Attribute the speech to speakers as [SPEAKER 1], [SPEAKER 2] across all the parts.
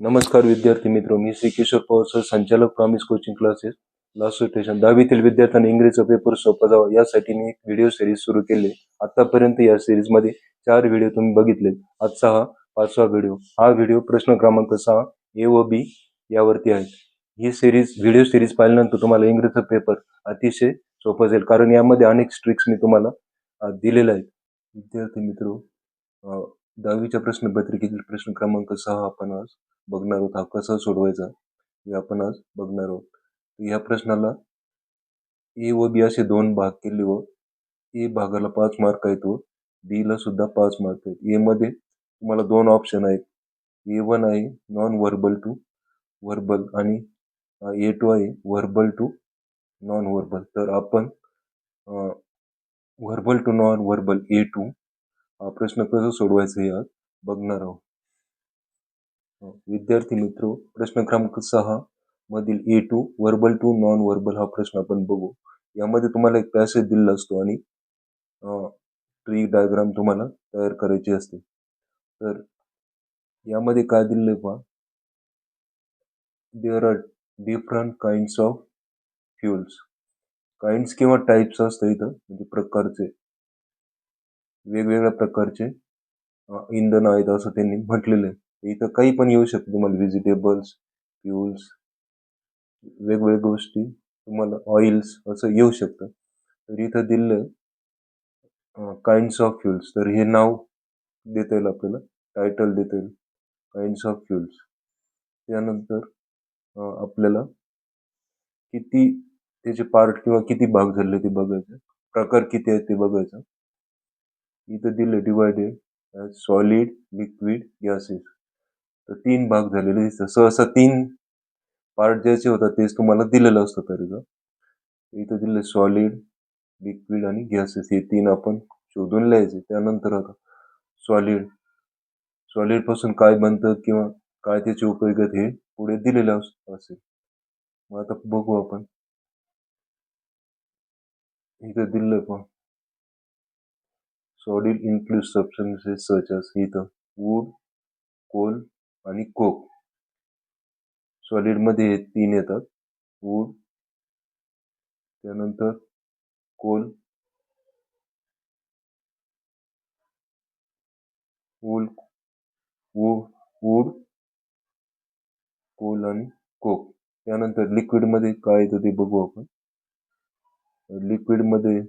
[SPEAKER 1] नमस्कार विद्यार्थी मित्र, मी श्री किशोर पवार सर, संचालक promise coaching classes, last station. 10वीतील विद्यार्थ्यांना इंग्रजीचा पेपर सोपा जावा यासाठी मी एक व्हिडिओ सिरीज सुरू केली. आतापर्यंत या सिरीजमध्ये 4 व्हिडिओ तुम्ही बघितले. आजचा हा 5वा व्हिडिओ. हा व्हिडिओ प्रश्न क्रमांक 6 ए व बी यावरती आहे. ही व्हिडिओ सिरीज पाहिल्यानंतर तुम्हाला इंग्रजीचा पेपर अतिशय सोपा जाईल, कारण यामध्ये अनेक ट्रिक्स मी तुम्हाला दिलेल्या आहेत. विद्यार्थी मित्र, 10वीच्या प्रश्नपत्रिकेतील प्रश्न क्रमांक 6 आपण आज बघणार आहोत. हा कसा सोडवायचा हे आपण आज बघणार आहोत. या प्रश्नाला ए व बी असे 2 भाग केले व ए भागाला 5 मार्क आहेत व बी ला सुद्धा 5 मार्क आहेत. ए मध्ये तुम्हाला 2 ऑप्शन आहेत. A1 आहे नॉन व्हर्बल टू व्हर्बल आणि A2 आहे व्हर्बल टू नॉन व्हर्बल. तर आपण verbal to non verbal A2 हा प्रश्न कसा सोडवायचा हे आज बघणार आहोत. विद्यार्थी मित्र, प्रश्न क्रमांक 6 मधील A2 verbal to non verbal हा प्रश्न आपण बघू. यामध्ये तुम्हाला एक पॅसेज दिलेला असतो आणि ट्री डायग्राम तुम्हाला तयार करायची असते. तर यामध्ये काय दिलेलं पहा, there are different kinds of fuels. Kinds किंवा टाइप्स असतं इथं, म्हणजे प्रकारचे, वेगवेगळ्या प्रकारचे इंधन आहेत असं त्यांनी म्हटलेलं आहे. इथं काही पण येऊ शकते तुम्हाला, व्हेजिटेबल्स, फ्युल्स, वेगवेगळ्या गोष्टी तुम्हाला, ऑइल्स असं येऊ शकतं. तर इथं दिलं काइंड्स ऑफ फ्युल्स, तर हे नाव देता येईल आपल्याला, टायटल देता येईल काइंड्स ऑफ फ्युल्स. त्यानंतर आपल्याला किती त्याचे पार्ट किंवा किती भाग झाले ते बघायचं, प्रकार किती आहेत ते बघायचं. इथं दिले डिवायडेड सॉलिड, लिक्विड, गॅसेस. तर 3 भाग झालेले दिसतात. सहसा 3 पार्ट ज्याचे होतात तेच तुम्हाला दिलेलं असतं. तरी इथं दिले सॉलिड, लिक्विड आणि गॅसेस, हे 3 आपण शोधून लिहायचे. त्यानंतर आता सॉलिड पासून काय बनतं किंवा काय त्याचे उपयोग आहेत हे पुढे दिलेलं असेल. मग आता बघू आपण. इथं दिलं पण solid include substances such as, इथं वूड, कोल आणि कोक. सॉलिड मध्ये हे 3 येतात, वूड, त्यानंतर कोल, वूड, कोल आणि कोक. त्यानंतर लिक्विड मध्ये काय येतं ते बघू आपण. लिक्विड मध्ये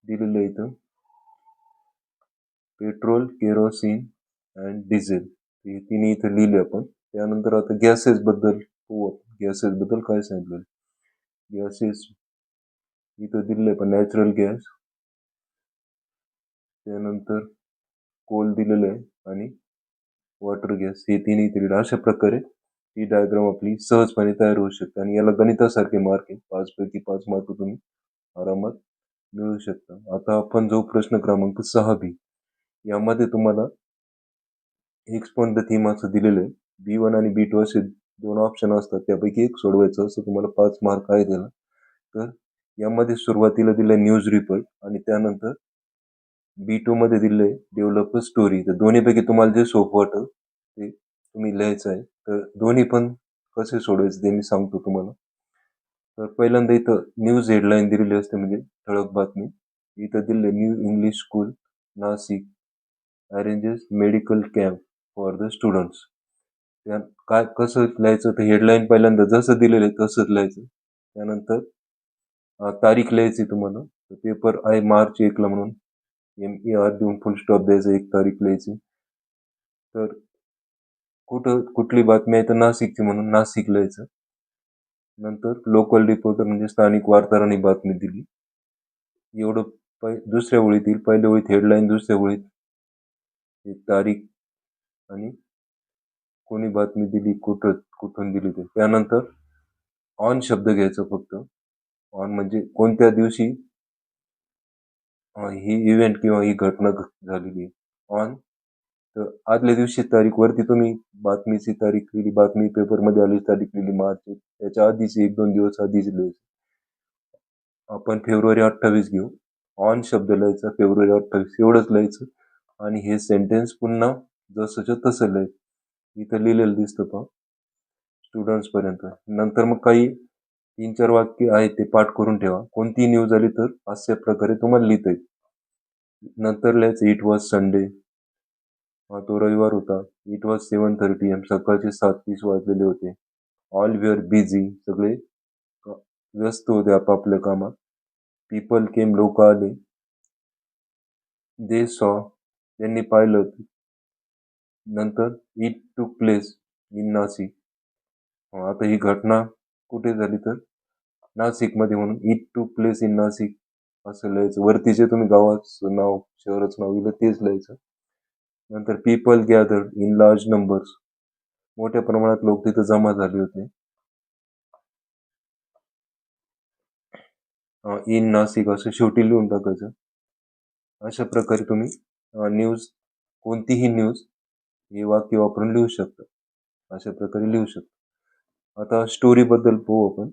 [SPEAKER 1] दिलेलं इथं पेट्रोल, केरोसिन अँड डिझेल, हे तिन्ही इथं लिहिले आपण. त्यानंतर आता गॅसेस बद्दल हो, गॅसेस बद्दल काय सांगितलं. गॅसेस इथं दिलेलं आहे पण नॅचरल गॅस, त्यानंतर कोल दिलेलं आहे आणि वॉटर गॅस, हे तिन्ही दिलेलं. अशा प्रकारे ही डायग्राम आपली सहजपणे तयार होऊ शकते आणि याला गणितासारखे मार्क आहे. 5 पैकी 5 मार्क तुम्ही आरामात मिळवू शकता. आता आपण जो प्रश्न क्रमांक 6b, यामध्ये तुम्हाला एक्सपांड द थीम असं दिलेलं आहे. B1 आणि B2 असे 2 ऑप्शन असतात, त्यापैकी एक सोडवायचं असं तुम्हाला 5 मार्क आहे त्याला. तर यामध्ये सुरुवातीला दिलंय न्यूज रिपोर्ट आणि त्यानंतर B2 मध्ये दिलंय डेव्हलप अ स्टोरी. तर दोन्हीपैकी तुम्हाला जे सोपं वाटेल ते तुम्ही लिहायचं आहे. तर दोन्ही पण कसे सोडवायचे ते मी सांगतो तुम्हाला. तर पहिल्यांदा इथं न्यूज हेडलाईन दिलेली असते, म्हणजे ठळक बातमी. इथं दिले new English school Nashik arranges medical camp for the students. काय कसं लिहायचं, तर हेडलाईन पहिल्यांदा जसं दिलेलं आहे तसंच लिहायचं. त्यानंतर तारीख लिहायची तुम्हाला. पेपर आहे मार्च 1 ला म्हणून MER देऊन फुल स्टॉप द्यायचा, 1 तारीख लिहायची. तर कुठली बातमी आहे तर नाशिकची म्हणून नाशिक लिहायचं. नंतर लोकल रिपोर्टर म्हणजे स्थानिक वार्ताहरांनी बातमी दिली, एवढं दुसऱ्या ओळीत येईल. पहिल्या ओळीत हेडलाईन, दुसऱ्या ओळीत तारीख आणि कोणी बातमी दिली, कुठून दिली ते. त्यानंतर ऑन शब्द घ्यायचा फक्त. ऑन म्हणजे कोणत्या दिवशी ही इव्हेंट किंवा ही घटना झालेली आहे. ऑन, तर आदल्या दिवशी तारीख, वरती तुम्ही बातमीची तारीख लिहिली, बातमी पेपरमध्ये आली तारीख लिहिली मार्च 1, त्याच्या आधीची 1-2 दिवस आधीच लिहायची. आपण फेब्रुवारी 28 घेऊ. ऑन शब्द लिहायचा, फेब्रुवारी 28 एवढंच लिहायचं आणि हे सेंटेन्स पुन्हा जसंच्या तसं लिहायचं. इथं लिहिलेलं दिसतं पहा स्टुडंट्स पर्यंत. नंतर मग काही 3-4 वाक्य आहेत ते पाठ करून ठेवा. कोणतीही न्यूज आली तर अशा प्रकारे तुम्हाला लिहिता येईल. नंतर लिहायचं इट वॉज संडे. तो रविवार होता. It was 7:30 AM. सकाळचे 7:30 वाजलेले होते. All were busy. सगळे व्यस्त होते आपापल्या कामात. People came. लोक आले. They saw. त्यांनी पाहिलं. नंतर it took place in Nashik. आता ही घटना कुठे झाली तर नाशिकमध्ये, म्हणून it took place in Nashik असं लिहायचं. वरती जे तुम्ही गावाचं नाव शहराचं नाव लिहिलं तेच लिहायचं. नंतर people gathered in large numbers. मोठ्या प्रमाणात लोक तिथे जमा झाले होते. इन नाशिक असं शेवटी लिहून टाकायचं. अशा प्रकारे तुम्ही न्यूज, कोणतीही न्यूज हे वाक्य वापरून लिहू शकता. अशा प्रकारे लिहू शकता. आता स्टोरी बद्दल पाहू आपण.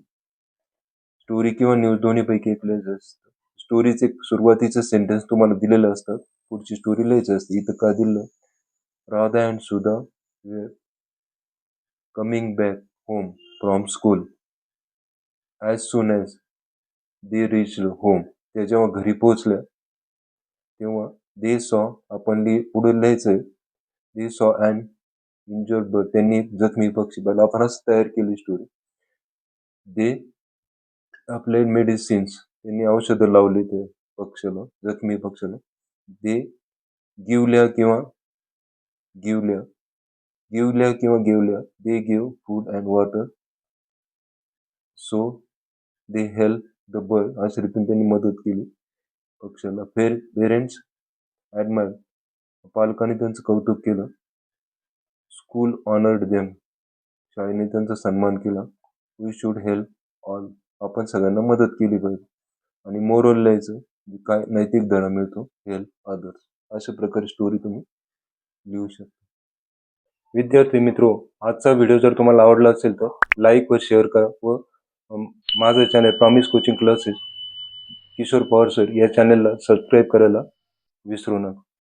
[SPEAKER 1] स्टोरी किंवा न्यूज दोन्हीपैकी एक लिहायचं असतं. स्टोरीचे सुरुवातीचं सेंटेन्स तुम्हाला दिलेलं असतात. पुढची स्टोरी लिहायची असते. इथं काय दिलं? Radha and Sudha were coming back home from school as soon as they reached home. त्या जेव्हा घरी पोहोचल्या तेव्हा दे सॉ, आपण पुढे लिहायचंय they saw and injured bird. त्यांनी एक जखमी पक्षी पाहिला. आपण असं तयार केली स्टोरी. दे अप्लाइड मेडिसिन्स. त्यांनी औषधं लावली त्या पक्षाला, जखमी पक्षाला. दे गिवल्या किंवा गिवल्या गिवल्या किंवा गिवल्या. They give food and water so they help the bird. अशा रीतीने त्यांनी मदत केली पक्षाला. Parents admire. पालकांनी त्यांचं कौतुक केलं. School honoured them. शाळेने त्यांचा सन्मान केला. We should help all. आपण सगळ्यांना मदत केली पाहिजे. आणि मोरल लिहायचं, काय नैतिक धडा मिळतो, हेल्प अदर्स. अशा प्रकारे स्टोरी तुम्ही लिहू शकता. विद्यार्थी मित्रो, आजचा व्हिडिओ जर तुम्हाला आवडला असेल तर लाईक व शेअर करा व माझं channel Promise coaching Classes Kishor Pawar sir या चॅनलला सबस्क्राईब करायला विसरू नका.